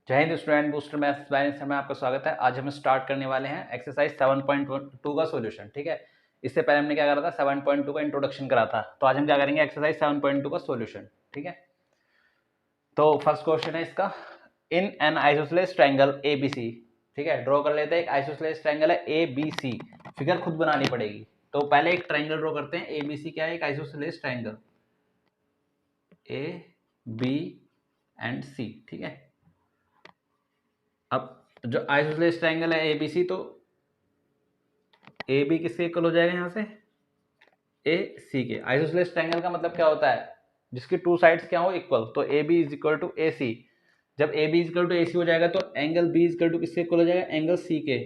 जय Hind student, booster maths by में आपका स्वागत है। आज हम स्टार्ट करने वाले हैं एक्सरसाइज 7.2 का सॉल्यूशन। ठीक है, इससे पहले हमने क्या करा था, 7.2 का इंट्रोडक्शन करा था। तो आज हम क्या करेंगे, एक्सरसाइज 7.2 का सॉल्यूशन। ठीक है, तो फर्स्ट क्वेश्चन है इसका, in an isosceles triangle A B C. ठीक है, ड्रॉ कर लेते हैं। एक आइसोसेलेस ट्रायंगल है ए बी सी, फिगर खुद बनानी पड़ेगी। तो पहले एक ट्रायंगल ड्रॉ करते हैं। ए बी सी क्या है, एक isosceles triangle A B and C. ठीक है, अब जो आइसोसेलेस ट्रायंगल है ए बी सी, तो ए बी किसके इक्वल हो जाएगा, यहाँ से ए सी के। आइसोसेलेस ट्रायंगल का मतलब क्या होता है, जिसकी टू साइड्स क्या हो इक्वल। तो A B is equal to A C. जब A B is equal to A C हो जाएगा तो angle B is equal to किसके इक्वल हो जाएगा, एंगल सी के।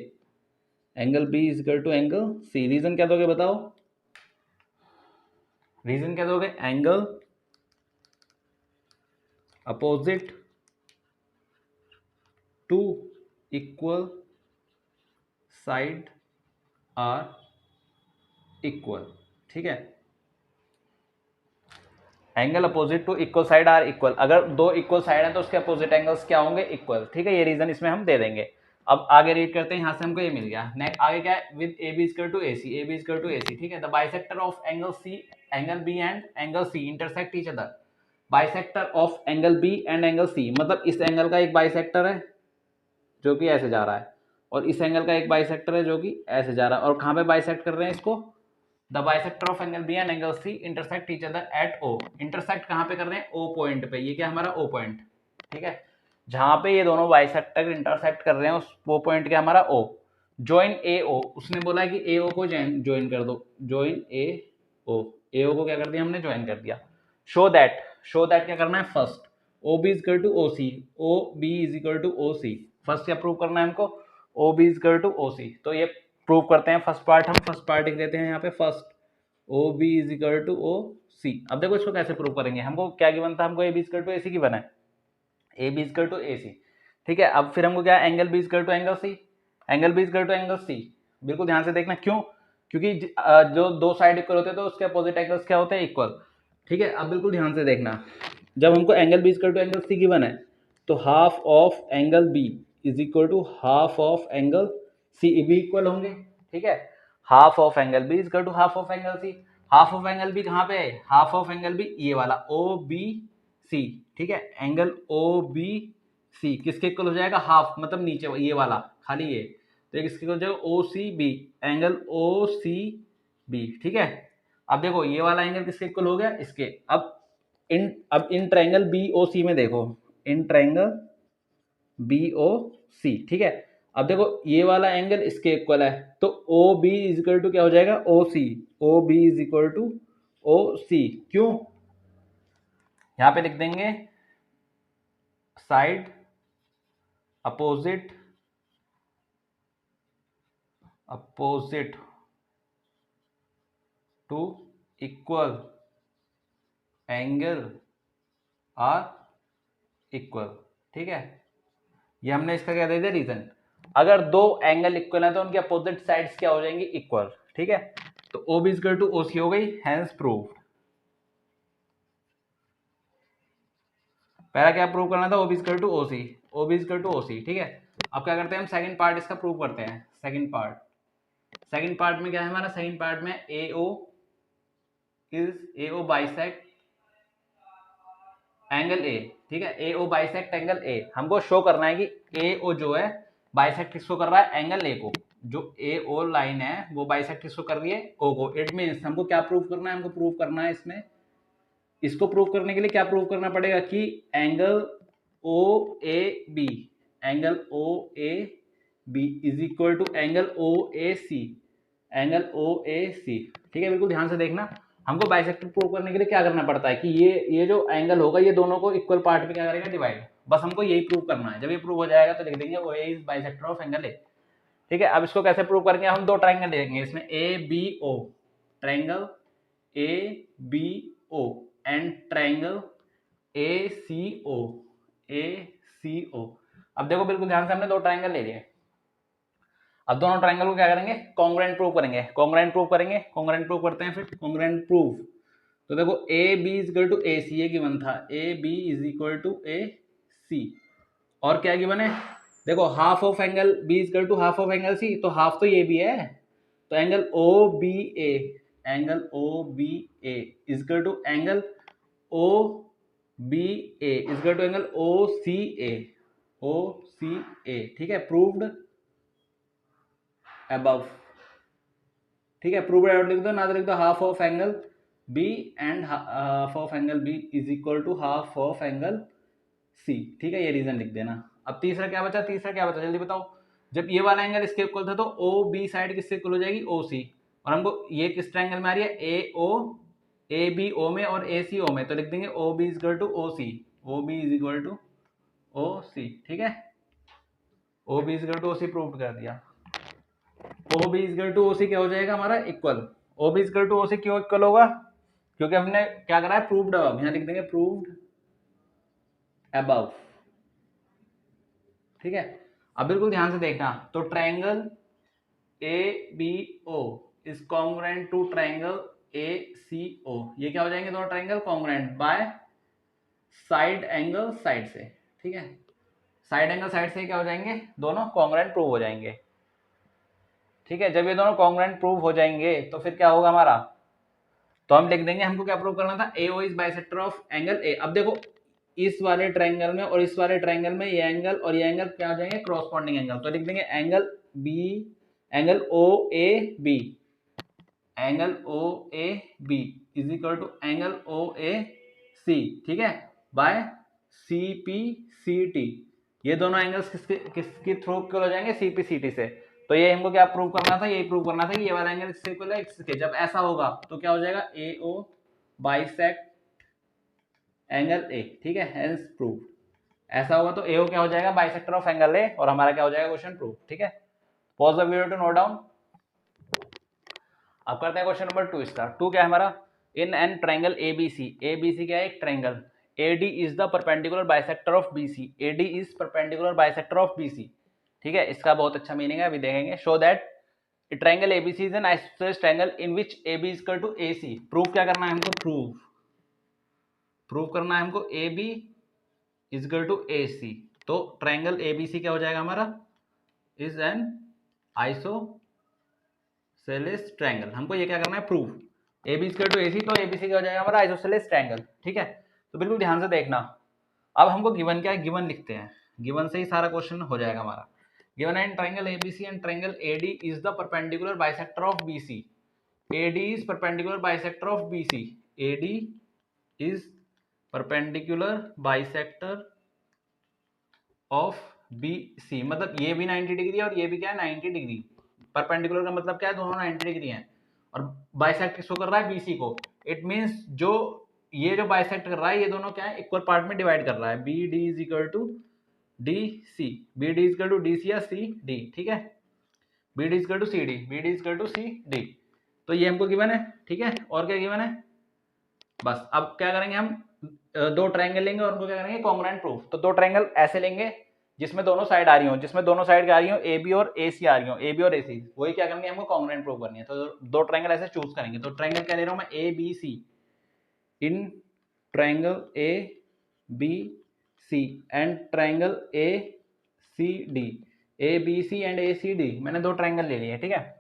Angle B is equal to angle C. Reason क्या दोगे बताओ, रीजन क्या दोगे, angle opposite to equal side are equal. ठीक है, angle opposite to equal side are equal. अगर दो इक्वल साइड है तो उसके अपोजिट एंगल्स क्या होंगे, इक्वल। ठीक है, ये रीजन इसमें हम दे देंगे। अब आगे रीड करते हैं, यहां से हमको ये मिल गया। नेक्स्ट आगे क्या है, with A B equal to A C, A B equal to A C. ठीक है, the bisector of angle C, angle B and angle C intersect each other. Bisector of angle B and angle C, मतलब इस angle का एक bisector है जो कि ऐसे जा रहा है, और इस एंगल का एक बाइसेक्टर है जो कि ऐसे जा रहा है। और कहां पे बाइसेक्ट कर रहे हैं इसको, the bisector of angle B and angle C intersect each other at O. Intersect कहां पे कर रहे हैं, ओ पॉइंट पे। ये क्या हमारा ओ पॉइंट। ठीक है, जहां पे ये दोनों बाइसेक्टर इंटरसेक्ट कर रहे हैं उस वो पॉइंट क्या हमारा ओ। ज्वाइन ए ओ, उसने बोला कि ए ओ को ज्वाइन कर दो। ज्वाइन ए ओ को क्या कर दिया हमने, ज्वाइन कर दिया। शो दैट, शो दैट क्या करना है, first O B is equal to O C, O B is equal to O C. First क्या प्रूव करना है हमको, O B is equal to O C. तो ये प्रूव करते हैं। फर्स्ट पार्ट, हम फर्स्ट पार्ट लिख देते हैं यहाँ पे, first O B is equal to O C. अब देखो इसको कैसे प्रूव करेंगे, हमको क्या गिवन था, हमको A B equal to A C given है, A B equal to A C. ठीक है, अब फिर हमको क्या, angle B equal to angle C, angle B equal to angle C. बिल्कुल ध्यान से देखना, क्यों, क्योंकि जो दो साइड इक्वल होते हैं तो उसके अपोजिट एंगल्स क्या होते हैं, इक्वल। ठीक है, अब बिल्कुल ध्यान से देखना, जब हमको angle B equal to angle C given है तो half of angle B is equal to half of angle C भी इक्वल होंगे। ठीक है, half of angle B is equal to half of angle C. Half of angle B कहाँ पे है, half of angle B ये वाला O B C. ठीक है, एंगल ओ बी सी किसके इक्वल हो जाएगा, हाफ, मतलब नीचे ये वाला खाली ये, तो किसके इक्वल हो जाएगा, O C B, angle O C B. ठीक है, अब देखो ये वाला एंगल किसके इक्वल हो गया, इसके। अब इन ट्रायंगल बी ओ सी में देखो, इन ट्रायंगल बी ओ सी। ठीक है, अब देखो ये वाला एंगल इसके इक्वल है, तो O B is equal to क्या हो जाएगा, O C. O B is equal to O C, क्यों, यहां पे लिख देंगे side opposite, opposite to equal angle are equal. ठीक है, ये हमने इसका क्या दे दिया, रीजन। अगर दो एंगल इक्वल है तो उनके अपोजिट साइड्स क्या हो जाएंगी, इक्वल। ठीक है, तो O B equal to O C हो गई, हैंस प्रूव। पहला क्या प्रूव करना था, O B equal to O C, O B equal to O C. ठीक है, अब क्या करते हैं हम, सेकंड पार्ट इसका प्रूव करते हैं। सेकंड पार्ट में क्या है हमारा, सेकंड पार्ट में ए ओ बाइसेक्ट एंगल ए। ठीक है, ए ओ बाइसेक्ट एंगल ए, हमको शो करना है कि ए ओ जो है बाइसेक्ट किसको कर रहा है, एंगल ए को। जो ए ओ लाइन है वो बाइसेक्ट किसको कर रही है, ओ को। इट मीन्स हमको क्या प्रूव करना है, हमको प्रूव करना है इसमें, इसको प्रूव करने के लिए क्या प्रूव करना पड़ेगा कि angle O A B, angle O A B is equal to angle O A C, angle O A C. ठीक है, बिल्कुल ध्यान से देखना, हमको बाइसेक्टर प्रूव करने के लिए क्या करना पड़ता है कि ये जो एंगल होगा ये दोनों को इक्वल पार्ट में क्या करेगा, डिवाइड। बस हमको यही प्रूव करना है। जब ये प्रूव हो जाएगा तो लिख देंगे O A is bisector of angle A. ठीक है, अब इसको कैसे प्रूव करेंगे, हम दो ट्राइंगल लेंगे इसमें, A B O, triangle A B O and triangle A C O, A C O. अब देखो बिल्कुल ध्यान से, हमने दो ट्राइंगल ले लिए। अब दोनों ट्राइंगल को क्या करेंगे, कॉन्ग्रुएंट प्रूव करेंगे। कॉन्ग्रुएंट प्रूव करेंगे, कॉन्ग्रुएंट प्रूव करते हैं फिर, कॉन्ग्रुएंट प्रूव। तो देखो A B is equal to A C, ये गिवन था, A B is equal to A C. और क्या गिवन है, देखो half of angle B is equal to half of angle C, तो हाफ तो ये भी है, तो angle O B A, angle O B A is equal to angle O B A is equal to angle O C A, O C A, ठीक है, proved above, ठीक है, प्रूव्ड अबव लिख दो, ना तो लिख दो half of angle B and half of angle B is equal to half of angle C, ठीक है, ये रीजन लिख देना। अब तीसरा क्या बचा, तीसरा क्या बचा जल्दी बताओ, जब ये वाला एंगल इसके इक्वल था तो ओ बी साइड किससे इक्वल हो जाएगी, ओ सी, और हमको ये किस ट्रायंगल में आ रही है, ए ओ, ए बी ओ में और ए सी ओ में, तो लिख देंगे O B is equal to O C, O B is equal to O C, ठीक है, O B is equal to O C prove कर दिया। O B is equal to O C क्या हो जाएगा हमारा, equal, O B is equal to O C क्यों equal होगा, क्योंकि हमने क्या करा है, प्रूव्ड अबव, यहाँ लिख देंगे प्रूव्ड अबव, ठीक है। अब बिल्कुल ध्यान से देखना, तो triangle A B O is congruent to triangle A C O, ये क्या हो जाएंगे दोनों triangle congruent by side angle side से, ठीक है, साइड एंगल साइड से क्या हो जाएंगे, दोनों कॉन्ग्रुएंट प्रूव हो जाएंगे, ठीक है। जब ये दोनों कॉन्ग्रुएंट प्रूव हो जाएंगे तो फिर क्या होगा हमारा, तो हम लिख देंगे, हमको क्या प्रूव करना था, A O is bisector of angle A. अब देखो इस वाले ट्रायंगल में और इस वाले ट्रायंगल में ये एंगल और ये एंगल क्या हो जाएंगे, क्रॉसपॉन्डिंग एंगल, तो लिख देंगे angle B, angle O A B, angle O A B is equal to angle O A C, ठीक है, by C P C T, ये दोनों एंगल्स किसके थ्रू इक्वल हो जाएंगे, सी पी सी टी से। तो ये हमको क्या प्रूव करना था, ये प्रूव करना था कि ये वाला एंगल इससे इक्वल है इसके, जब ऐसा होगा तो क्या हो जाएगा, ए ओ बाइसेक्ट एंगल ए, ठीक है, हेंस प्रूव, ऐसा होगा तो ए ओ क्या हो जाएगा, बाइसेक्टर ऑफ एंगल ए, और हमारा क्या हो जाएगा क्वेश्चन प्रूव, ठीक है। Pause the video to note down. अब करते हैं क्वेश्चन नंबर 2 स्टार्ट। 2 क्या है हमारा, in an triangle ABC, ABC क्या है, एक triangle, AD is the perpendicular bisector of BC, AD is perpendicular bisector of BC, ठीक है, इसका बहुत अच्छा मीनिंग है, अभी देखेंगे। Show that triangle ABC is an isosceles triangle in which AB is equal to AC, prove क्या करना है हमको, प्रूव करना है हमको A B is equal to A C, तो ट्रायंगल एबीसी क्या हो जाएगा हमारा, इज एन आइसोसेलेस ट्रायंगल, हमको ये क्या करना है, prove, A B equal to A C, तो एबीसी क्या हो जाएगा हमारा, आइसोसेलेस ट्रायंगल, ठीक है। तो बिल्कुल ध्यान से देखना, अब हमको गिवन क्या है, गिवन लिखते हैं, गिवन से ही सारा क्वेश्चन हो जाएगा हमारा। गिवन है triangle A B C and triangle AD is the perpendicular bisector of B C, AD is perpendicular bisector of BC, AD is perpendicular bisector of BC, मतलब ये भी 90 डिग्री है और ये भी क्या है 90 डिग्री, परपेंडिकुलर का मतलब क्या है, दोनों 90 डिग्री हैं, और बाइसेक्ट किसको कर रहा है, BC को, इट मींस जो ये जो बाइसेक्ट कर रहा है ये दोनों क्या है, इक्वल पार्ट में डिवाइड कर रहा है, BD is equal to DC, BD is equal to DC या CD, ठीक है, BD is equal to CD, BD is equal to CD, तो ये हमको गिवन है, ठीक है। और क्या गिवन है, बस अब क्या करेंगे हम, दो ट्रायंगल लेंगे और उनको क्या करेंगे, कॉन्ग्रुएंट प्रूफ, तो दो ट्रायंगल ऐसे लेंगे जिसमें दोनों साइड आ रही हो, जिसमें दोनों साइड आ रही हो ए बी और ए सी आ रही हो, ए बी और ए सी, वही क्या करनी है हमको, कॉन्ग्रुएंट प्रूफ करनी है, तो दो ट्रायंगल ऐसे चूज करेंगे। तो ट्रायंगल क्या ले रहा हूं मैं, A B C, in triangle A B C and triangle A C D, A B C and A C D, मैंने दो ट्रायंगल ले लिए, ठीक है।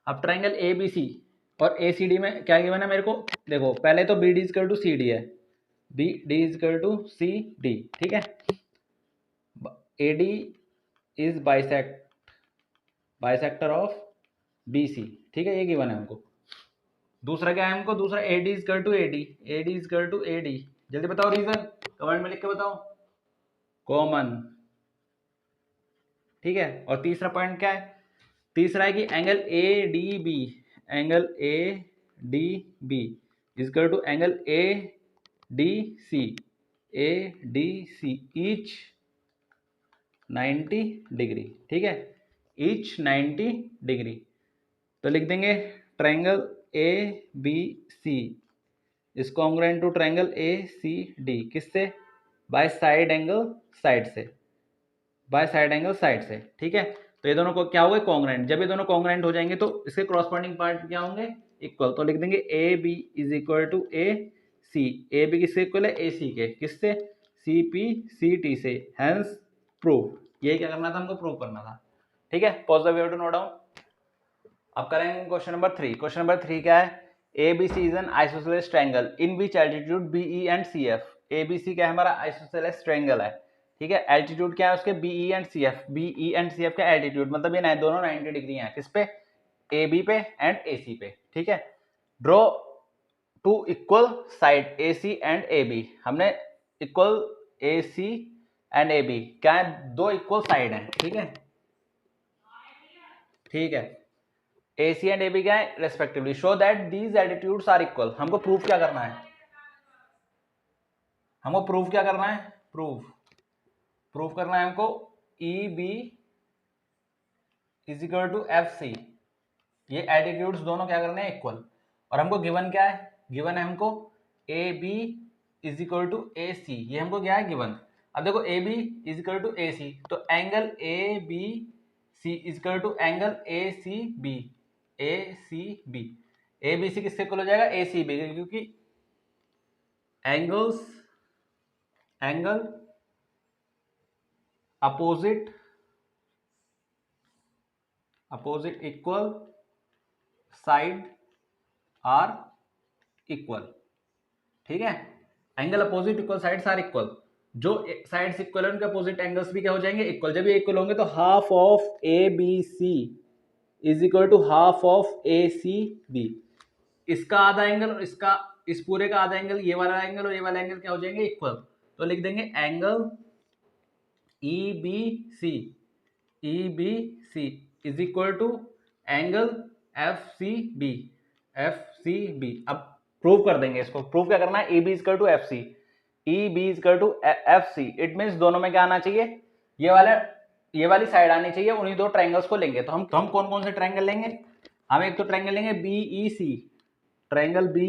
अब ट्रायंगल ए बी सी और ए सी डी में क्या गिवन है मेरे को, देखो पहले तो B D is equal to C D है, B D is equal to C D, ठीक है, A D is bisector of B C, ठीक है, ये गिवन है हमको। दूसरा क्या है हमको, दूसरा A D is equal to A D, A D is equal to A D, जल्दी बताओ रीजन, कमेंट में लिख के बताओ, कॉमन, ठीक है। और तीसरा पॉइंट क्या है, तीसरा है कि angle A D B, angle A D B is equal to angle A D C, A D C each 90 degree, ठीक है, ईच 90 डिग्री, तो लिख देंगे triangle A B C is congruent to triangle A C D, किससे, by side angle side से, by side angle side से, ठीक है। तो ये दोनों को क्या होगा, कॉन्ग्रुएंट, जब ये दोनों कॉन्ग्रुएंट हो जाएंगे तो इसके क्रॉसपॉन्डिंग पार्ट क्या होंगे, इक्वल, तो लिख देंगे A B is equal to A C, A B किससे इक्वल है, ए सी के, किससे, सी पी सी टी से, हेंस प्रूव। ये क्या करना था हमको, प्रूव करना था। ठीक है, pause the video to note down. अब करेंगे क्वेश्चन नंबर 3। क्वेश्चन नंबर 3 क्या है, A B C is an isosceles triangle in which altitude B E and C F. A B C क्या है, हमारा आइसोसेलेस ट्रायंगल है। ठीक है, एल्टीट्यूड क्या है उसके, B E and C F. B E and C F का एल्टीट्यूड मतलब ये दोनों 90 डिग्री हैं, किस पे, ए बी पे एंड ए सी पे। ठीक है, draw two equal side A C and A B. हमने equal A C and A B क्या है, दो इक्वल साइड हैं। ठीक है, ठीक है, A C and A B क्या है respectively. Show that these altitudes are equal. हमको प्रूफ क्या करना है, हमको प्रूफ क्या करना है, प्रूफ करना है हमको E B is equal to F C. ये एल्टीट्यूड्स दोनों क्या करने हैं, इक्वल। और हमको गिवन क्या है, गिवन है हमको A B is equal to A C. ये हमको क्या है, गिवन। अब देखो A B is equal to A C, तो angle A B C is equal to angle A C B. A C B, A B C किससे equal हो जाएगा, ए सी बी, क्योंकि angle opposite equal side are equal. ठीक है, angle opposite equal sides are equal. जो sides equal है उनके opposite angles भी क्या हो जाएंगे, इक्वल। जब ये इक्वल होंगे तो half of A B C is equal to half of A C B. इसका आधा एंगल और इसका, इस पूरे का आधा एंगल, ये वाला एंगल और ये वाला एंगल क्या हो जाएंगे, इक्वल। तो लिख देंगे angle E B C is equal to angle F C B. अब प्रूव कर देंगे इसको। प्रूव क्या करना है, A B is equal to F C, E B is equal to F C. It means दोनों में क्या आना चाहिए, ये वाली साइड आनी चाहिए। उन्हीं दो ट्रायंगल्स को लेंगे। तो हम कौन कौन से ट्रायंगल लेंगे, हम एक तो ट्रायंगल लेंगे B E C, triangle B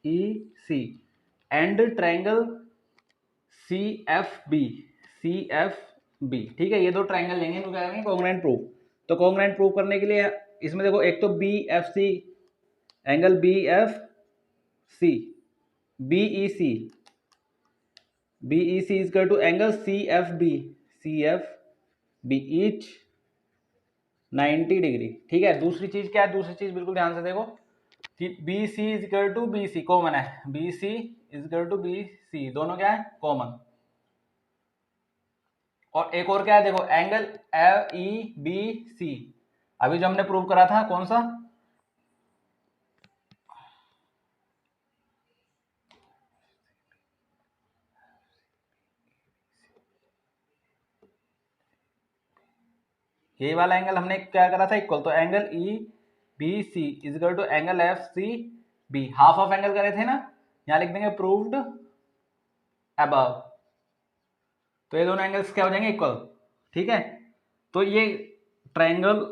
E C, and triangle C F B. ठीक है, ये दो ट्रायंगल लेंगे, इनको क्या करेंगे, कॉन्ग्रुएंट प्रूफ। तो कॉन्ग्रुएंट प्रूफ करने के लिए इसमें देखो, एक तो B F C, angle B F C, B E C is equal to angle C F B each 90 degree. ठीक है, दूसरी चीज क्या है, दूसरी चीज बिल्कुल ध्यान से देखो कि B C is equal to B C common है, B C is equal to B C, दोनों क्या है, कॉमन। और एक और क्या है, देखो एंगल ई बी सी, अभी जो हमने प्रूव करा था कौन सा, ये वाला एंगल हमने क्या करा था, इक्वल। तो angle E B C is equal to angle F C B, half of angle करे थे ना, यहां लिख देंगे प्रूव्ड अबव। तो ये दोनों एंगल्स क्या हो जाएंगे, इक्वल। ठीक है, तो ये triangle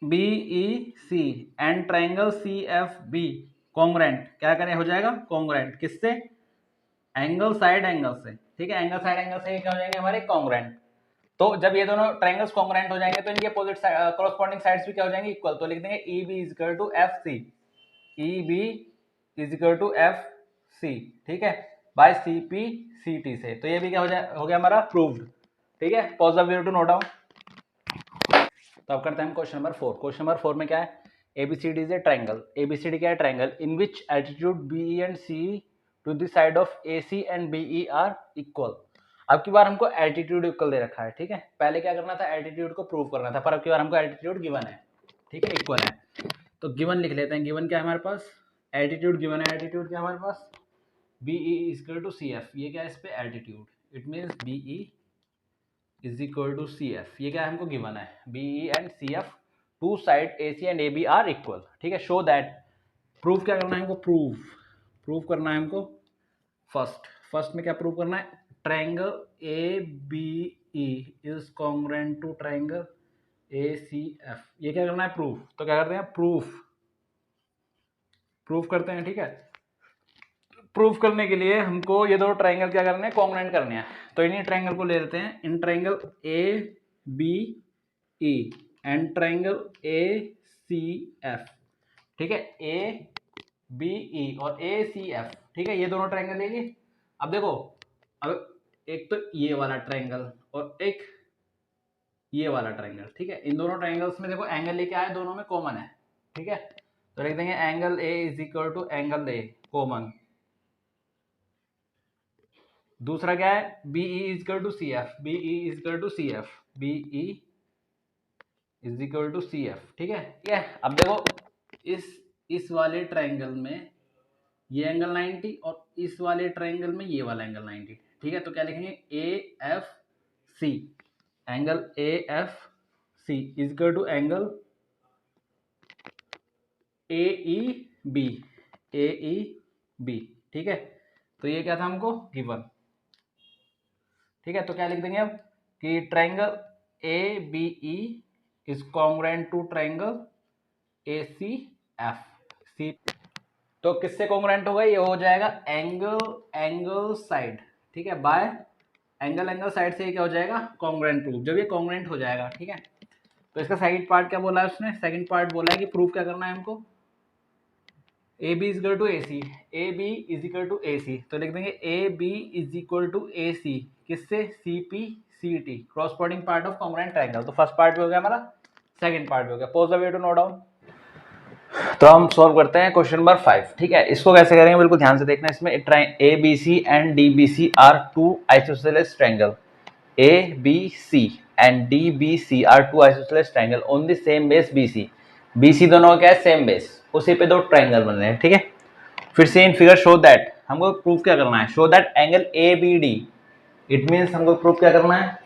B E C and triangle C F B congruent क्या करें, हो जाएगा कॉन्ग्रुएंट, किससे, एंगल साइड एंगल से। ठीक है, एंगल साइड एंगल से क्या हो जाएंगे हमारे, कॉन्ग्रुएंट। तो जब ये दोनों ट्रायंगल्स कॉन्ग्रुएंट हो जाएंगे तो इनके अपोजिट कॉरस्पॉन्डिंग साइड्स भी क्या हो जाएंगे, इक्वल। तो लिख देंगे E B is equal to F C, E B is equal to F C. ठीक है, by C P C T से। तो ये भी क्या हो गया हमारा प्रूव्ड। ठीक है, pause the video to note down. तो अब करते हैं हम क्वेश्चन नंबर 4। क्वेश्चन नंबर 4 में क्या है, A B C D is a triangle. A B C D क्या है, triangle in which altitude B E and C to the side of A C and B E are equal. अब की बार हमको एल्टीट्यूड इक्वल दे रखा है। ठीक है, पहले क्या करना था, एल्टीट्यूड को प्रूव करना था, पर अब की बार हमको एल्टीट्यूड गिवन है। ठीक है, इक्वल है। तो गिवन लिख लेते हैं। गिवन क्या है हमारे पास, एल्टीट्यूड गिवन है। एल्टीट्यूड क्या हमारे पास, BE is equal to C F. ये क्या है इस पे altitude, it means BE is equal to C F. ये क्या है हमको गिवन है, BE and C F two side A C and A B are equal. ठीक है, शो दैट, प्रूफ क्या करना है हमको, प्रूफ करना है हमको। फर्स्ट में क्या प्रूव करना है, triangle A B E is congruent to triangle A C F. ये क्या करना है, प्रूफ। तो क्या करते हैं, प्रूफ करते हैं। ठीक है, प्रूफ करने के लिए हमको ये दो ट्रायंगल क्या करने हैं, कॉन्ग्रुएंट करने हैं। तो इन्हीं ट्रायंगल को ले लेते हैं, in triangle A B E and triangle A C F. ठीक है, ए बी ई और ए सी एफ। ठीक है, ये दोनों ट्रायंगल लेंगे। अब देखो, अब एक तो ये वाला ट्रायंगल और एक ये वाला ट्रायंगल, ठीक है, इन दोनों ट्रायंगल्स में देखो एंगल लेके आए, दोनों में कॉमन है, ठीक है, तो लिख देंगे angle A is equal to angle A common. दूसरा क्या है, B E is equal to C F, B E is equal to C F, B E is equal to C F, ठीक है, ठीक है। अब देखो इस वाले ट्रायंगल में ये एंगल 90 और इस वाले ट्रायंगल में ये वाला एंगल 90, ठीक है, तो क्या लिखेंगे A F C, angle A F C is equal to angle A E B, A E B, ठीक है, तो ये क्या था हमको गिवन, ठीक है, तो क्या लिख देंगे अब कि triangle A B E is congruent to triangle A C F C, तो किससे कॉन्ग्रुएंट होगा, ये हो जाएगा एंगल साइड, ठीक है, बाय एंगल साइड से ये क्या हो जाएगा कॉन्ग्रुएंट प्रूफ, जब ये कॉन्ग्रुएंट हो जाएगा, ठीक है। तो इसका सेकंड पार्ट क्या बोला है उसने, सेकंड पार्ट बोला है कि प्रूफ क्या करना है हमको, A B is equal to A C, A B is equal to A C, तो लिख देंगे A B is equal to A C, किससे, C P C T, corresponding part of congruent triangle. तो first part भी हो गया हमारा, second part भी हो गया। Pause the video to note down. तो हम सॉल्व करते हैं क्वेश्चन नंबर 5, ठीक है, इसको कैसे करेंगे बिल्कुल ध्यान से देखना। इसमें A B C and D B C are two isosceles triangle, A B C and D B C are two isosceles triangle on the same base B C, B C दोनों का क्या है सेम बेस, उसी पे दो triangle बन रहे हैं, ठीक है। फिर से इन फिगर शो दैट, हमको प्रूफ क्या करना है, show that angle A B D, it means हमको प्रूफ क्या करना है,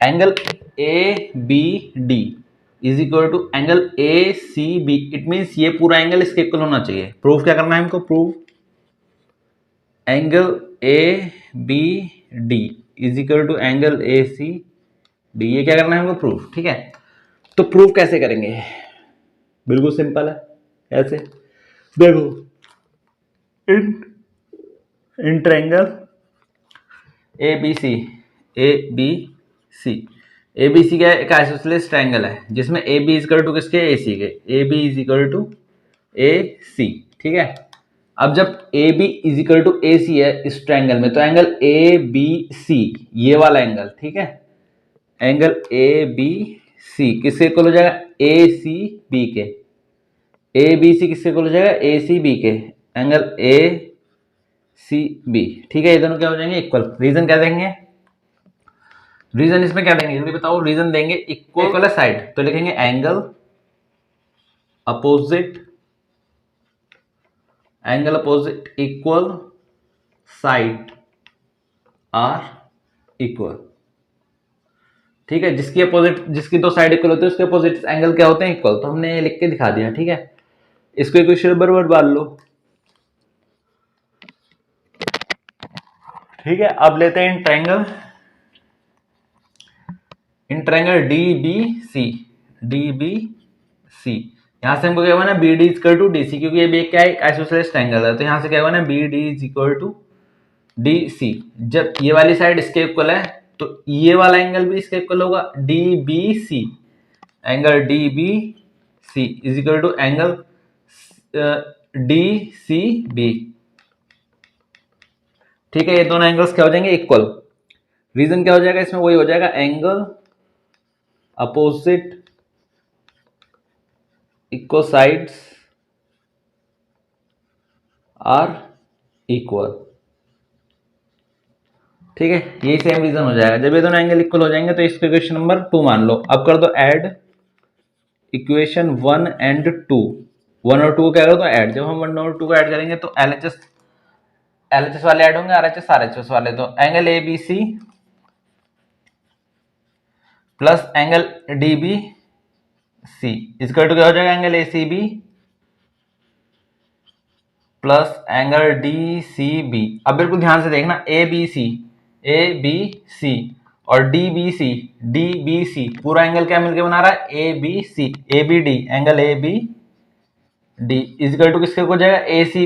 angle A B D is equal to angle A C B, it means ये पूरा एंगल इसके इक्वल होना चाहिए। प्रूफ क्या करना है हमको, proof angle A B D is equal to angle A C D, ये क्या करना है हमको प्रूफ, ठीक है। तो प्रूफ कैसे करेंगे, बिल्कुल सिंपल है, ऐसे देखो इन triangle A B C, A B C, A B C क्या है, एक आइसोसेलेस ट्रायंगल है जिसमें A B is equal to किसके, ए सी के, A B is equal to A C, ठीक है। अब जब A B is equal to A C है इस ट्रायंगल में, तो एंगल ए बी सी, ये वाला एंगल, ठीक है, एंगल ए बी सी किससे इक्वल हो जाएगा, ए सी बी के, ए बी सी किससे इक्वल हो जाएगा, ए सी बी के, एंगल ए सी बी, ठीक है, ये दोनों क्या हो जाएंगे इक्वल। रीजन क्या देंगे, रीजन इसमें क्या देंगे जल्दी बताओ, रीजन देंगे इक्वल है साइड, तो लिखेंगे angle opposite equal side are equal, ठीक है, जिसकी अपोजिट, जिसकी दो साइड इक्वल होती है उसके अपोजिट एंगल क्या होते हैं इक्वल, तो हमने ये लिख के दिखा दिया, ठीक है। इसको इक्वेशन बराबर डाल लो, ठीक है। अब लेते हैं in triangle D B C, यहां से हमको क्या होगा ना, B D is equal to D C, क्योंकि ये भी क्या है आइसोसेलेस ट्रायंगल है, तो यहां से क्या होगा ना, B D is equal to D C. जब ये वाली साइड इसके इक्वल है तो ये वाला एंगल भी इसके इक्वल होगा, D B C, angle D B C is equal to angle D C B, ठीक है, ये दोनों एंगल्स क्या हो जाएंगे इक्वल। रीजन क्या हो जाएगा इसमें, वही हो जाएगा angle opposite equal sides are equal, ठीक है, यही सेम रीजन हो जाएगा। जब ये दोनों एंगल इक्वल हो जाएंगे तो इसको इक्वेशन नंबर 2 मान लो। अब कर दो ऐड इक्वेशन 1 एंड 2, 1 और 2 को क्या करो तो ऐड, जब हम 1 और 2 को ऐड करेंगे तो LHS वाले ऐड होंगे, RHS वाले, तो angle A B C plus angle D B C इसका टू क्या हो जाएगा, angle A C B plus angle D C B. अब बिल्कुल ध्यान से देखना, ए बी सी और डी बी सी पूरा एंगल क्या मिलके बना रहा है, A B C, A B D, angle A B D is equal to किसके हो जाएगा, A C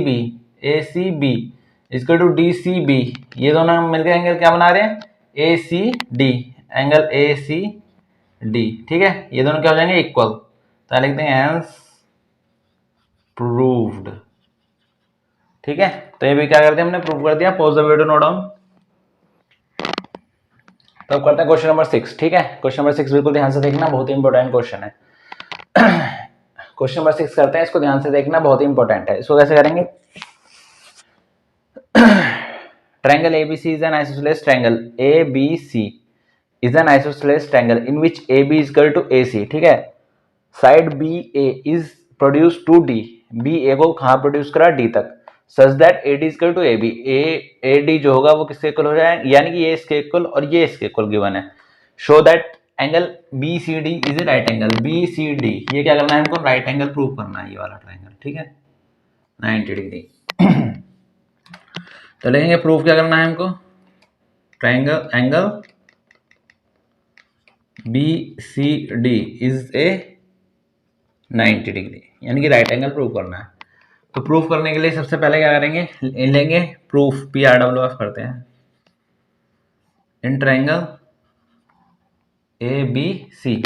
B is equal to D C B, ये दोनों मिलकर एंगल क्या बना रहे हैं, A C D, angle A C D, ठीक है, ये दोनों क्या हो जाएंगे इक्वल। तो लिखते हैं हेंस प्रूव्ड, ठीक है। तो ये भी क्या कर दिया हमने, प्रूव कर दिया। Pause the video, note down. तो अब करते हैं क्वेश्चन नंबर 6। ठीक है, क्वेश्चन नंबर 6 बिल्कुल ध्यान से देखना, बहुत ही इंपॉर्टेंट क्वेश्चन है। क्वेश्चन नंबर 6 करते हैं, इसको ध्यान से देखना, बहुत ही इंपॉर्टेंट है। इसको कैसे करेंगे? Triangle ABC is an isosceles triangle. ABC is an isosceles triangle in which AB is equal to AC. ठीक है, side BA is produced to D. BA को कहाँ प्रोड्यूस करा? D तक। Such that AD is equal to AB. AD जो होगा वो किसके इक्वल हो जाए, यानी कि ये इसके इक्वल और ये इसके इक्वल गिवन है। Show that angle BCD is a right angle. BCD ये क्या करना है हमको? राइट एंगल प्रूव करना है, ये वाला ट्रायंगल। ठीक है, 90 डिग्री। तो लेंगे प्रूफ क्या करना है हमको? Triangle angle BCD is a 90 degree, यानी कि राइट एंगल प्रूव करना है। तो प्रूफ करने के लिए सबसे पहले क्या करेंगे? लेंगे प्रूफ, PRWF करते हैं। इन ट्रायंगल ABC,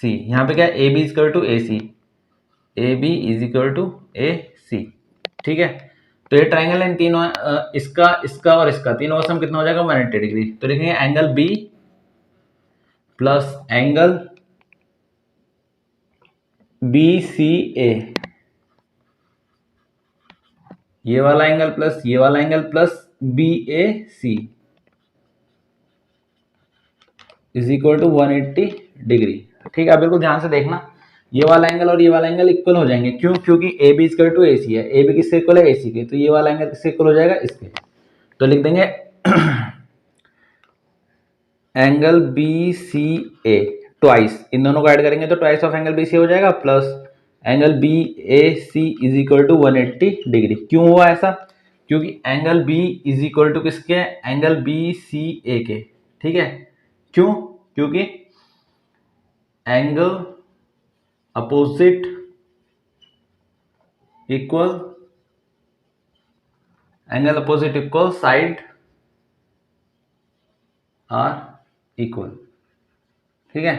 यहाँ पे क्या? AB is equal to AC, AB is equal to AC। ठीक है, तो ये ट्रायंगल इन तीनों, इसका और इसका, तीनों का सम कितना हो जाएगा? 180 डिग्री। तो लिखेंगे angle B plus angle BCA, ये वाला एंगल प्लस ये वाला angle plus BAC is equal to 180 degree. ठीक है, अब बिल्कुल ध्यान से देखना, ये वाला एंगल और ये वाला एंगल इक्वल हो जाएंगे। क्यों? क्योंकि AB इक्वल टू AC है। AB किससे इक्वल है? AC के। तो ये वाला एंगल किससे इक्वल हो जाएगा? इसके। तो लिख देंगे एंगल BCA ट्वाइस, इन दोनों को ऐड करेंगे तो ट्वाइस ऑफ एंगल BCA हो जाएगा, plus angle BAC is equal to 180 degree. क्यों हुआ ऐसा? क्योंकि angle B is equal to किसके? एंगल BCA के। ठीक है, क्यों? क्योंकि angle opposite equal side are equal. ठीक है,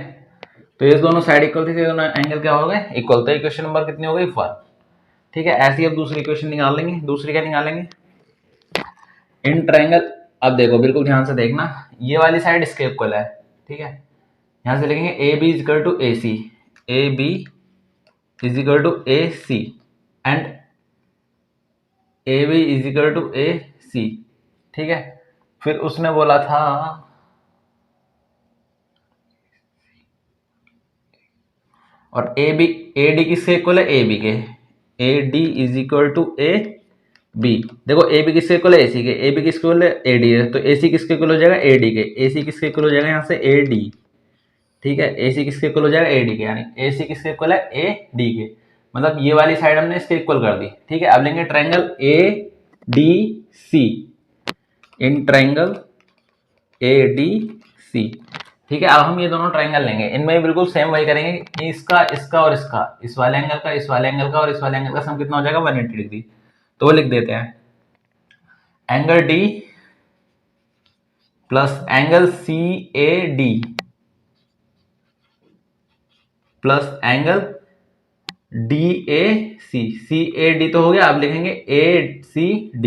तो ये दोनों साइड इक्वल थी, तो दोनों एंगल क्या हो गए? इक्वल। तो इक्वेशन नंबर कितनी हो गई? 1। ठीक है, ऐसे ही अब दूसरी इक्वेशन निकाल लेंगे। दूसरी क्या निकालेंगे? इन ट्रायंगल, अब देखो बिल्कुल ध्यान से देखना, ये वाली साइड इसके इक्वल है। ठीक है, यहां से लिखेंगे AB is equal to AC, AB is equal to AC and AB is equal to AC। ठीक है, फिर उसने बोला था और AD किसके इक्वल है? AB के। AD is equal to AB। देखो AB किसके इक्वल है? AC के। AB किसके इक्वल है? AD है। तो AC किसके इक्वल हो जाएगा? AD के। AC किसके इक्वल हो जाएगा? यहाँ से AD। ठीक है, AC किसके इक्वल हो जाएगा? AD के, यानी AC किसके इक्वल है? AD के। मतलब ये वाली साइड हमने इसके इक्वल कर दी। ठीक है, अब लेंगे triangle ADC। In triangle ADC। ठीक है, अब हम ये दोनों ट्रायंगल लेंगे, इनमें बिल्कुल सेम वही करेंगे कि इसका और इसका, इस वाले एंगल का, इस वाले एंगल का और इस वाले एंगल का सम कितना हो जाएगा? 180 डिग्री। तो वो लिख देते हैं angle D plus angle CAD plus angle DAC। CAD तो हो गया, अब लिखेंगे ACD,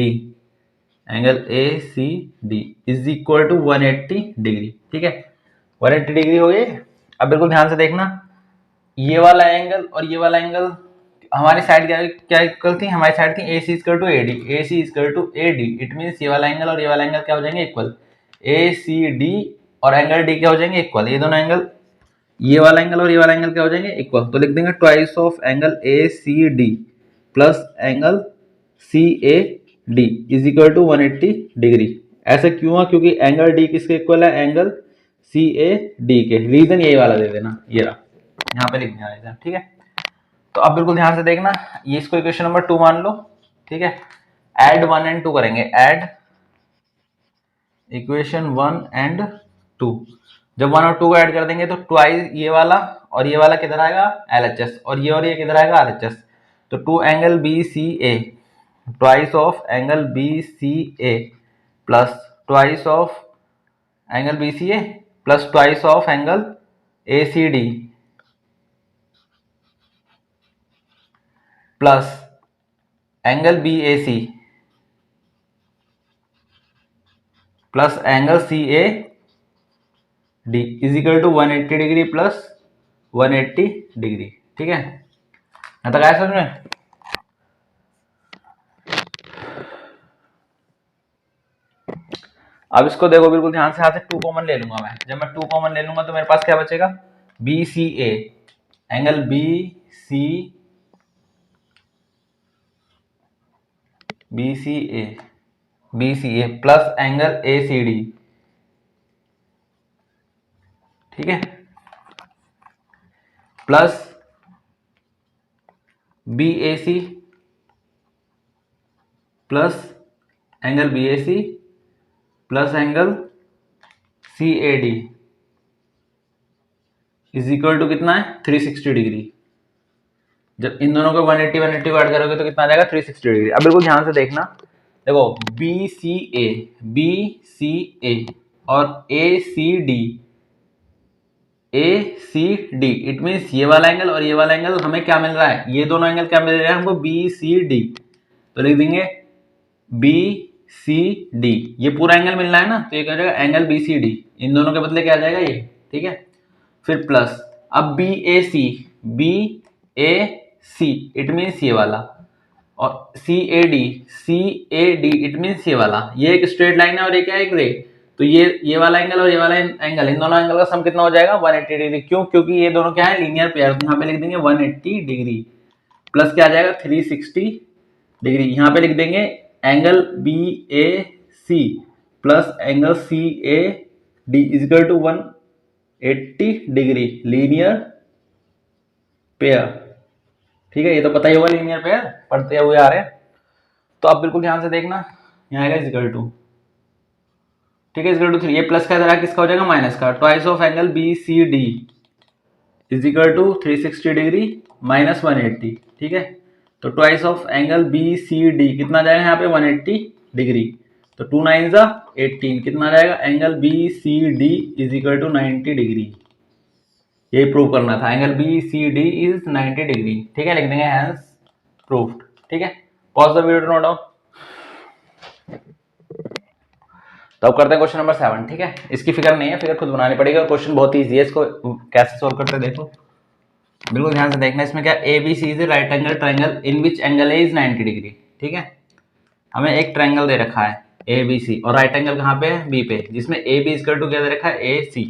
angle ACD is equal to 180 degree. ठीक है, 180 डिग्री हो गई। अब बिल्कुल ध्यान से देखना, ये वाला एंगल और ये वाला एंगल, हमारी साइड क्या इक्वल थी? हमारी साइड थी AC equal to AD, AC equal to AD। It means ये वाला एंगल और ये वाला एंगल क्या हो जाएंगे? इक्वल। ACD और एंगल D क्या हो जाएंगे? इक्वल। ये दोनों एंगल, ये वाला एंगल और ये वाला एंगल क्या हो जाएंगे? इक्वल। तो लिख देंगे twice of angle ACD plus angle CAD is equal to 180 degree. ऐसा क्यों हुआ? क्योंकि एंगल D किसके इक्वल है? एंगल CAD के। रीजन यही वाला दे देना, ये रहा, यहाँ पे लिख देना रीजन। ठीक है, तो अब बिल्कुल ध्यान से देखना, ये इसको इक्वेशन नंबर 2 मान लो। ठीक है, ऐड 1 एंड 2 करेंगे। Add equation 1 and 2। जब 1 और 2 को ऐड कर देंगे तो ट्वाइस ये वाला और ये वाला किधर आएगा? LHS, और ये किधर आएगा? RHS। तो 2 angle BCA twice of angle BCA plus twice of angle BCA plus twice of angle ACD plus angle B A C plus angle C A D is equal to 180 degree plus 180 degree. ठीक है, यहाँ तक आया समझ में? अब इसको देखो बिल्कुल ध्यान से, यहाँ से 2 कॉमन ले लूंगा मैं। जब मैं 2 कॉमन ले लूंगा तो मेरे पास क्या बचेगा, B C A, angle B C A plus angle A C D. ठीक है, plus B A C plus angle B A C plus angle C A D is equal to कितना है, 360 डिग्री। जब इन दोनों को 180 180 ऐड करोगे तो कितना आ जाएगा, 360 डिग्री। अब बिल्कुल ध्यान से देखना, देखो बी सी ए और ए सी डी इट मीन्स ये वाला एंगल और ये वाला एंगल हमें क्या मिल रहा है, ये दोनों एंगल क्या मिल रहा है हमको, बी सी डी। तो लिख देंगे बी सी डी, ये पूरा एंगल मिल रहा है ना, तो ये क्या हो जाएगा, एंगल बी सी डी। इन दोनों के बदले क्या आ जाएगा ये। ठीक है, फिर प्लस अब B A C it means ये वाला, और C A D it means ये वाला। ये एक स्ट्रेट लाइन है और ये क्या है, एक रे। तो ये वाला एंगल और ये वाला एंगल, इन दोनों एंगल का सम कितना हो जाएगा, 180 डिग्री। क्यों, क्योंकि ये दोनों क्या है, लीनियर पेयर। तो यहाँ पे लिख देंगे 180 डिग्री प्लस क्या आ जाएगा, 360 डिग्री। यहाँ पे लिख देंगे angle B A C plus angle C A D is equal to 180 degree linear pair. ठीक है, ये तो पता ही होगा लीनियर पेयर, पढ़ते हुए आ रहे हैं। तो अब बिल्कुल ध्यान से देखना, यहाँ आएगा इक्वल टू, ठीक है, इक्वल टू 3। ये प्लस का इधर किसका हो जाएगा, माइनस का। Twice of angle B C D is equal to 360 degree minus 180। ठीक है, तो twice of angle B C D कितना जाएगा यहाँ पे, 180 डिग्री। तो 2 9 जा 18 कितना जाएगा, angle B C D is equal to 90 degree. ये प्रूव करना था, angle B C D is 90 degree. ठीक है, लिख देंगे हैंस प्रूव्ड। ठीक है, pause the video to note down. तो अब करते हैं क्वेश्चन नंबर 7। ठीक है, इसकी फिगर नहीं है, फिगर खुद बनानी पड़ेगी और क्वेश्चन बहुत ईजी है। इसको कैसे सोल्व करते हैं देखो, बिल्कुल ध्यान से देखना। इसमें क्या, A B C is right angle triangle in which angle A is 90 degree. ठीक है, हमें एक ट्रायंगल दे रखा है ए बी सी और राइट एंगल कहाँ पे है, बी पे, जिसमें ए बी इक्वल टू क्या दे रखा है, ए सी।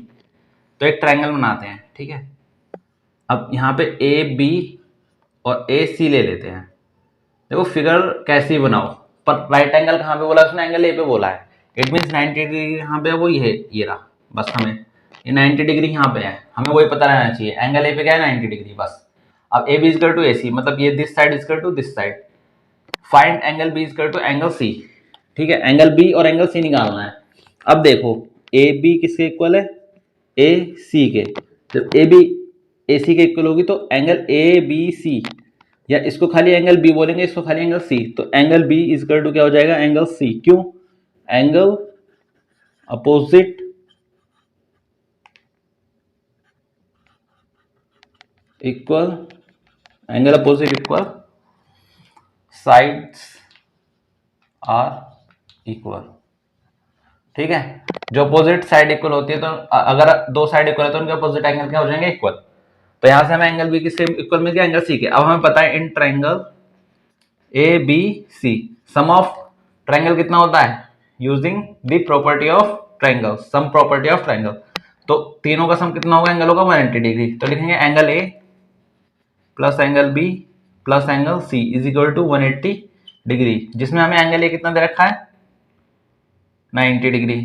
तो एक ट्रायंगल बनाते हैं। ठीक है, अब यहाँ पे ए बी और ए सी ले लेते हैं। देखो फिगर कैसी बनाओ, पर राइट एंगल कहाँ पे बोला उसने, एंगल ए पे बोला है। इट मीन्स 90 डिग्री यहाँ पे वो ये रहा, बस हमें ये 90 डिग्री यहाँ पे है, हमें वही पता रहना चाहिए। एंगल ए पे क्या है, 90 डिग्री बस। अब A B equal to A C, मतलब ये this side equal to this side. Find angle B equal to angle C. ठीक है, एंगल बी और एंगल सी निकालना है। अब देखो ए बी किसके इक्वल है, ए सी के। जब ए बी ए सी के इक्वल होगी तो एंगल ए बी सी, या इसको खाली एंगल बी बोलेंगे, इसको खाली एंगल सी। तो एंगल बी इक्वल टू क्या हो जाएगा, एंगल सी। क्यों, angle opposite equal, angle opposite equal, sides are equal. ठीक है, जो अपोजिट साइड इक्वल होती है, तो अगर दो साइड इक्वल है तो उनके अपोजिट एंगल क्या हो जाएंगे, इक्वल। तो यहां से हमें एंगल बी किससे इक्वल मिल गया, एंगल सी के। अब हमें पता है in triangle A B C sum of triangle कितना होता है, using the property of triangle, sum property of triangle. तो तीनों का सम कितना होगा, एंगल होगा 180 डिग्री। तो लिखेंगे angle A plus angle B plus angle C is equal to 180 degree, जिसमें हमें एंगल ए कितना दे रखा है, 90 डिग्री।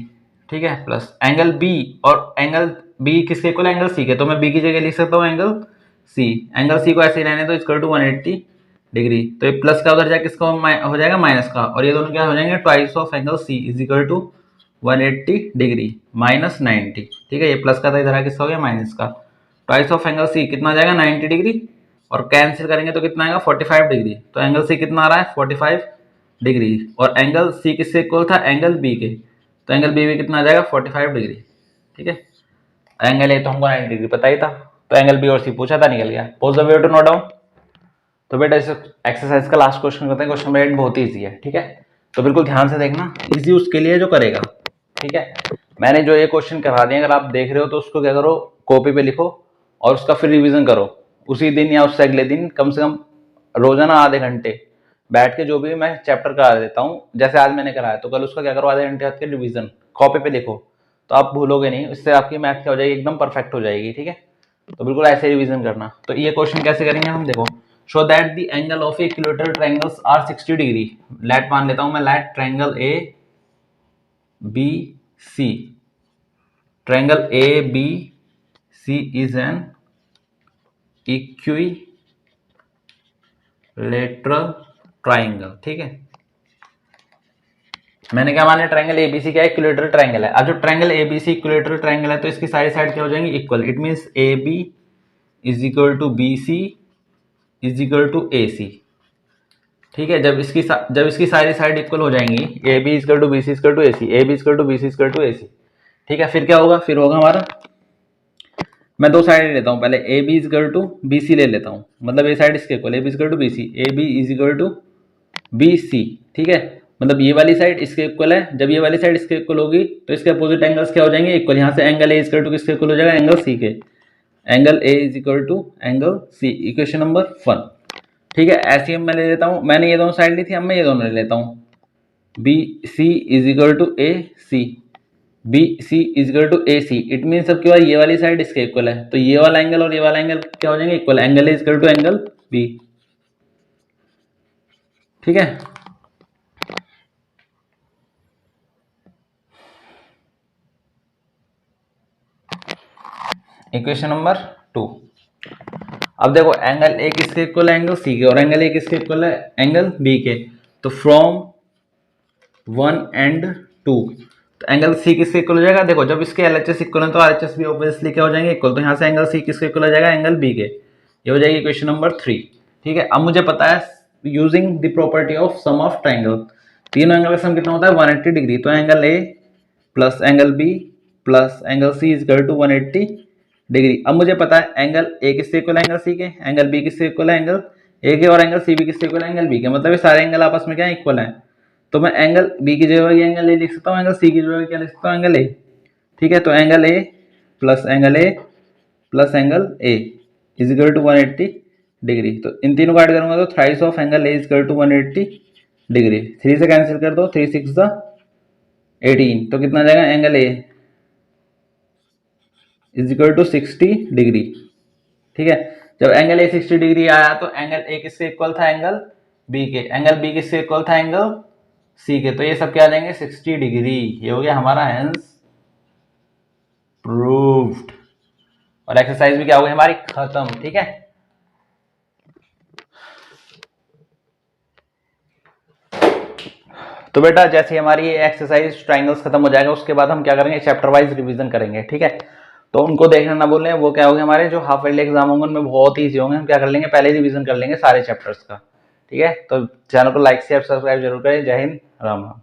ठीक है, प्लस एंगल बी, और एंगल बी किसके इक्वल, एंगल सी के। तो मैं बी की जगह लिख सकता हूँ एंगल सी। एंगल सी को ऐसे ही रहने दो, इक्वल टू 180 डिग्री। तो ये प्लस का उधर जाके किसका हो जाएगा, माइनस का, और ये दोनों क्या हो जाएंगे, twice of angle C is equal to 180 degree minus 90। ठीक है, ये प्लस का था, इधर किसका हो गया, माइनस का। ट्वाइस ऑफ एंगल सी कितना आ जाएगा, 90 डिग्री, और कैंसिल करेंगे तो कितना आएगा, 45 डिग्री। तो एंगल सी कितना आ रहा है, 45 डिग्री, और एंगल सी किससे इक्वल था, एंगल बी के। तो एंगल बी भी कितना आ जाएगा, 45 डिग्री। ठीक है, एंगल ए तो हमको 90 डिग्री पता ही था, तो एंगल बी और सी पूछा था, निकल गया। Pause the way to note down. तो बेटा इस एक्सरसाइज का लास्ट क्वेश्चन करते हैं। क्वेश्चन नंबर 8 बहुत ईजी है, ठीक है, तो बिल्कुल ध्यान से देखना, इजी उसके लिए जो करेगा, ठीक है। मैंने जो ये क्वेश्चन करा दिए, अगर आप देख रहे हो तो उसको क्या करो, कॉपी पे लिखो और उसका फिर रिवीजन करो उसी दिन या उससे अगले दिन, कम से कम रोजाना आधे घंटे बैठ के जो भी मैं चैप्टर करा देता हूँ, जैसे आज मैंने कराया, तो कल उसका क्या करो, आधे घंटे के रिवीजन कॉपी पे लिखो, तो आप भूलोगे नहीं, इससे आपकी मैथ क्या हो जाएगी, एकदम परफेक्ट हो जाएगी, ठीक है। तो बिल्कुल ऐसे रिवीजन करना। तो ये क्वेश्चन कैसे करेंगे हम, देखो, show that the angle of equilateral triangles are 60 degree. Let मान लेता हूं मैं, let triangle A B C, triangle A B C is an equilateral triangle, ठीक है। मैंने क्या माना, ट्रायंगल एबीसी क्या है, इक्विलेटरल ट्रायंगल है। अब जो ट्रायंगल एबीसी इक्विलेटरल ट्रायंगल है, तो इसकी सारी साइड क्या हो जाएंगी, equal. It means A B is equal to B C is equal to A C, ठीक है। जब इसकी सारी साइड इक्वल हो जाएंगी, A B equal to B C equal to A C, A B equal to B C equal to A C, ठीक है। फिर क्या होगा, फिर होगा हमारा, मैं दो साइड ले लेता हूँ, पहले A B equal to B C ले लेता हूँ, मतलब ये साइड इसके इक्वल, A B equal to B C, A B is equal to B C, ठीक है। मतलब ये वाली साइड इसके इक्वल है, जब ये वाली साइड इसके इक्वल होगी तो इसके अपोजिट एंगल्स क्या हो जाएंगे, इक्वल। यहाँ से एंगल ए इक्वल टू किसके इक्वल हो जाएगा, एंगल सी के, angle A is equal to angle C, equation number 1, ठीक है। ऐसे ही मैं ले लेता हूँ, मैंने ये दोनों साइड ली थी, अब मैं ये दोनों ले लेता हूँ, B C is equal to A C, B C is equal to A C. It means अब क्या, ये वाली साइड इसके इक्वल है, तो ये वाला एंगल और ये वाला एंगल क्या हो जाएंगे, equal. Angle A is equal to angle B, ठीक है। Equation number 2। अब देखो, एंगल ए किसके इक्वल है, एंगल सी के, और एंगल ए किसके इक्वल है, एंगल बी के। तो फ्रॉम 1 एंड 2, तो एंगल सी किसके इक्वल हो जाएगा, देखो जब इसके एलएचएस इक्वल है तो आरएचएस भी ऑब्वियसली क्या हो जाएंगे, इक्वल। तो यहाँ से एंगल सी किसके इक्वल हो जाएगा, एंगल बी के। ये हो जाएगी इक्वेशन नंबर 3, ठीक है। अब मुझे पता है, using the property of sum of triangle, तीनों एंगल का सम कितना होता है, 180 डिग्री। तो angle A plus angle B plus angle C is equal to 180 degree. अब मुझे पता है एंगल ए किससे इक्वल है, एंगल सी के, एंगल बी किससे इक्वल है, एंगल ए के, और एंगल सी बी किससे इक्वल है, एंगल बी के। मतलब ये सारे एंगल आपस में क्या है, इक्वल है। तो मैं एंगल बी की जगह एंगल ए लिख सकता हूँ, एंगल सी की जगह क्या लिख सकता हूँ, एंगल ए, ठीक है। तो angle A plus angle A plus angle A is equal to 180 degree. तो इन तीनों को ऐड करूंगा तो thrice of angle A is equal to 180 degree. 3 से कैंसिल कर दो, 3 6 18, तो कितना जाएगा, angle A is equal to 60 degree, ठीक है। जब एंगल ए 60 डिग्री आया तो एंगल ए किससे इक्वल था, एंगल बी के, एंगल बी किससे इक्वल था, एंगल सी के। तो ये सब क्या आ जाएंगे, 60 डिग्री। ये हो गया हमारा हेंस प्रूव्ड, और एक्सरसाइज भी क्या हो गई हमारी, खत्म, ठीक है। तो बेटा जैसे हमारी ये एक्सरसाइज ट्राइंगल्स खत्म हो जाएगा, उसके बाद हम क्या करेंगे, चैप्टर वाइज रिवीजन करेंगे, ठीक है। तो उनको देखना ना बोल रहे हैं, वो क्या होंगे हमारे जो हाफ ईयरली एग्जाम होंगे उनमें बहुत ईजी होंगे। हम क्या कर लेंगे, पहले रिवीजन कर लेंगे सारे चैप्टर्स का, ठीक है। तो चैनल को लाइक शेयर सब्सक्राइब जरूर करें। जय हिंद, राम राम।